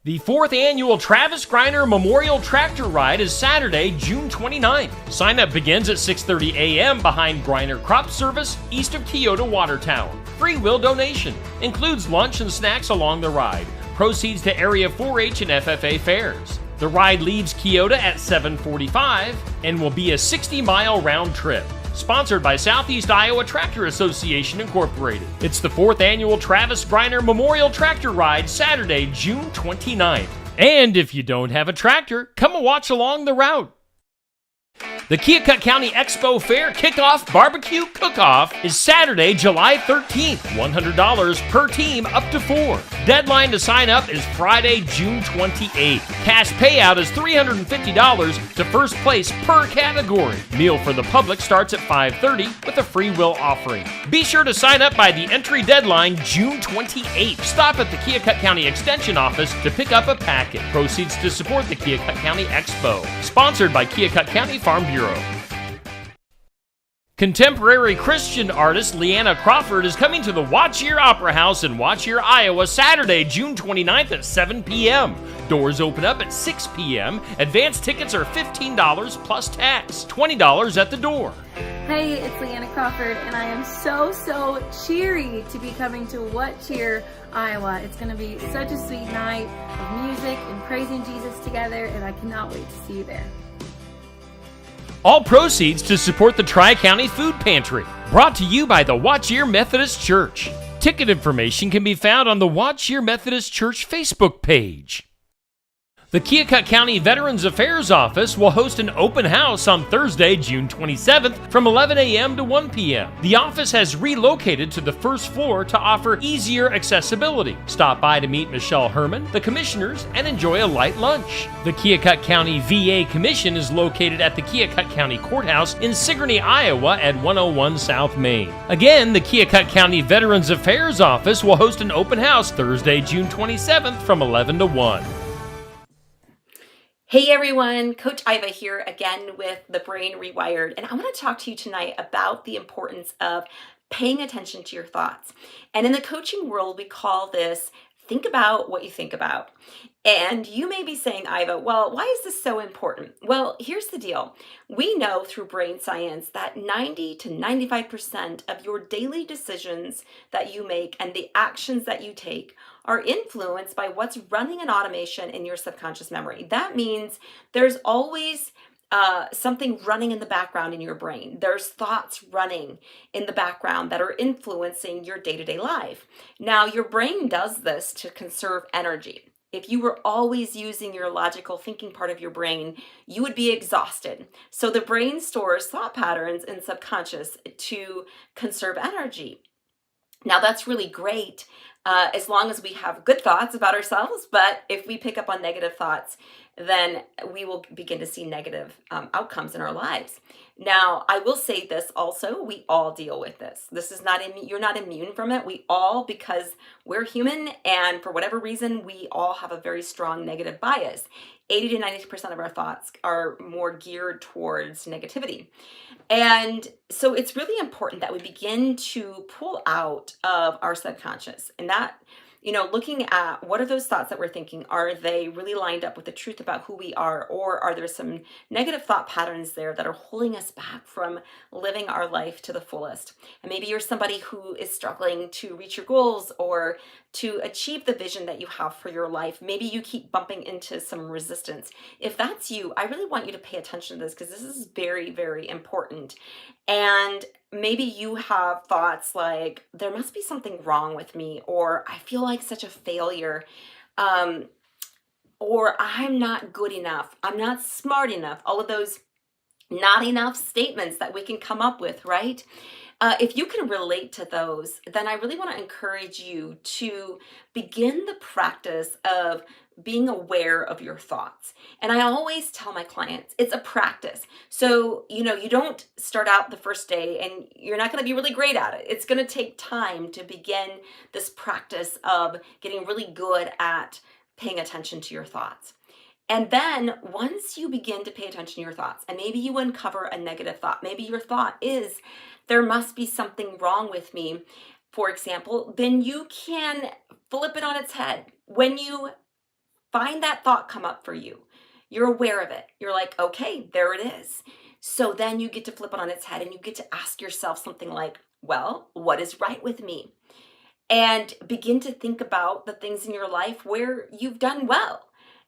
The 4th annual Travis Griner Memorial Tractor Ride is Saturday, June 29th. Sign up begins at 6:30 a.m. behind Griner Crop Service, east of Kyoto Water Tower. Free will donation. Includes lunch and snacks along the ride. Proceeds to area 4-H and FFA fairs. The ride leaves Kyoto at 7:45 and will be a 60-mile round trip. Sponsored by Southeast Iowa Tractor Association Incorporated. It's the 4th annual Travis Griner Memorial Tractor Ride, Saturday, June 29th. And if you don't have a tractor, come and watch along the route. The Keokuk County Expo Fair Kickoff Barbecue Cook-Off is Saturday, July 13th. $100 per team, up to 4. Deadline to sign up is Friday, June 28th. Cash payout is $350 to first place per category. Meal for the public starts at 5:30 with a free will offering. Be sure to sign up by the entry deadline, June 28th. Stop at the Keokuk County Extension Office to pick up a packet. Proceeds to support the Keokuk County Expo. Sponsored by Keokuk County Farm Bureau. Contemporary Christian artist Leanna Crawford is coming to the Watch Year Opera House in Watch Year, Iowa, Saturday, June 29th at 7 p.m. Doors open up at 6 p.m. Advance tickets are $15 plus tax, $20 at the door. Hey, it's Leanna Crawford, and I am so cheery to be coming to Watch Year, Iowa. It's going to be such a sweet night of music and praising Jesus together, and I cannot wait to see you there. All proceeds to support the Tri-County Food Pantry, brought to you by the Watch Year Methodist Church. Ticket information can be found on the Watch Year Methodist Church Facebook page. The Keokuk County Veterans Affairs Office will host an open house on Thursday, June 27th from 11 a.m. to 1 p.m. The office has relocated to the first floor to offer easier accessibility. Stop by to meet Michelle Herman, the commissioners, and enjoy a light lunch. The Keokuk County VA Commission is located at the Keokuk County Courthouse in Sigourney, Iowa at 101 South Main. Again, the Keokuk County Veterans Affairs Office will host an open house Thursday, June 27th from 11 to 1. Hey everyone, Coach Iva here again with the Brain Rewired, and I want to talk to you tonight about the importance of paying attention to your thoughts. And in the coaching world, we call this think about what you think about. And you may be saying, Iva, well, why is this so important? Well, here's the deal. We know through brain science that 90 to 95% of your daily decisions that you make and the actions that you take are influenced by what's running an automation in your subconscious memory. That means there's always something running in the background in your brain. There's thoughts running in the background that are influencing your day-to-day life. Now, your brain does this to conserve energy. If you were always using your logical thinking part of your brain, you would be exhausted. So the brain stores thought patterns in subconscious to conserve energy. Now, that's really great as long as we have good thoughts about ourselves, but if we pick up on negative thoughts, then we will begin to see negative outcomes in our lives. Now, I will say this also, we all deal with this. This is not, you're not immune from it. We all, because we're human, and for whatever reason, we all have a very strong negative bias. 80 to 90% of our thoughts are more geared towards negativity. And so it's really important that we begin to pull out of our subconscious, and that, looking at what are those thoughts that we're thinking, are they really lined up with the truth about who we are, or are there some negative thought patterns there that are holding us back from living our life to the fullest? And maybe you're somebody who is struggling to reach your goals or to achieve the vision that you have for your life. Maybe you keep bumping into some resistance. If that's you, I really want you to pay attention to this, because this is very, very important. And maybe you have thoughts like, there must be something wrong with me, or I feel like such a failure, or I'm not good enough, I'm not smart enough, all of those not enough statements that we can come up with, right? If you can relate to those, then I really want to encourage you to begin the practice of being aware of your thoughts. And I always tell my clients, it's a practice. So, you don't start out the first day and you're not going to be really great at it. It's going to take time to begin this practice of getting really good at paying attention to your thoughts. And then once you begin to pay attention to your thoughts, and maybe you uncover a negative thought, maybe your thought is, there must be something wrong with me, for example, then you can flip it on its head. When you find that thought come up for you. You're aware of it. You're like, okay, there it is. So then you get to flip it on its head and you get to ask yourself something like, well, what is right with me? And begin to think about the things in your life where you've done well,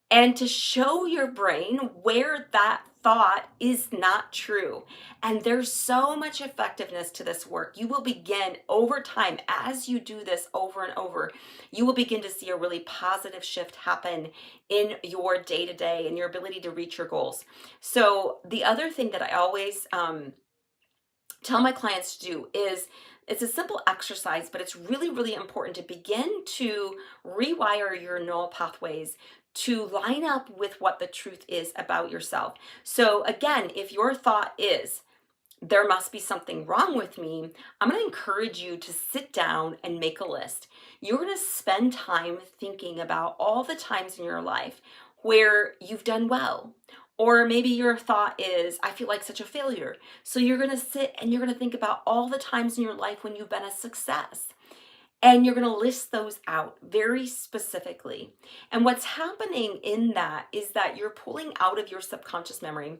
and to show your brain where that thought is not true. And there's so much effectiveness to this work. You will begin over time, as you do this over and over, you will begin to see a really positive shift happen in your day-to-day and your ability to reach your goals. So the other thing that I always tell my clients to do is, it's a simple exercise, but it's really, really important to begin to rewire your neural pathways to line up with what the truth is about yourself. So again, if your thought is, there must be something wrong with me, I'm going to encourage you to sit down and make a list. You're going to spend time thinking about all the times in your life where you've done well. Or maybe your thought is, I feel like such a failure. So you're going to sit and you're going to think about all the times in your life when you've been a success. And you're going to list those out very specifically. And what's happening in that is that you're pulling out of your subconscious memory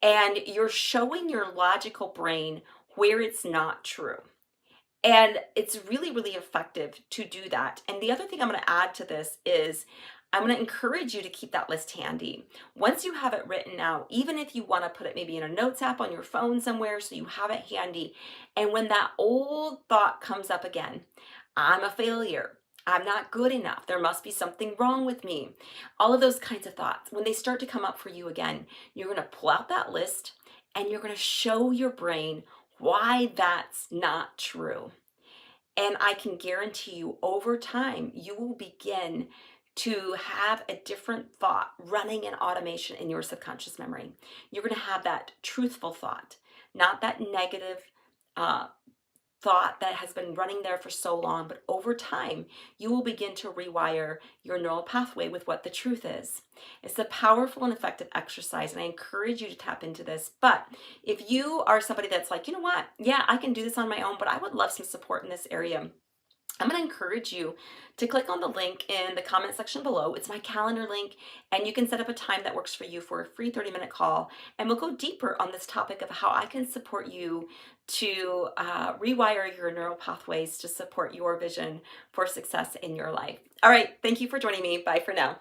and you're showing your logical brain where it's not true. And it's really, really effective to do that. And the other thing I'm going to add to this is, I'm going to encourage you to keep that list handy. Once you have it written out, even if you want to put it maybe in a notes app on your phone somewhere so you have it handy. And when that old thought comes up again, I'm a failure, I'm not good enough, there must be something wrong with me, all of those kinds of thoughts, when they start to come up for you again, you're going to pull out that list and you're going to show your brain why that's not true. And I can guarantee you, over time, you will begin to have a different thought running in automation in your subconscious memory. You're going to have that truthful thought, not that negative thought that has been running there for so long, but over time, you will begin to rewire your neural pathway with what the truth is. It's a powerful and effective exercise, and I encourage you to tap into this. But if you are somebody that's like, you know what, yeah, I can do this on my own, but I would love some support in this area, I'm going to encourage you to click on the link in the comment section below. It's my calendar link, and you can set up a time that works for you for a free 30-minute call, and we'll go deeper on this topic of how I can support you to rewire your neural pathways to support your vision for success in your life. All right, thank you for joining me. Bye for now.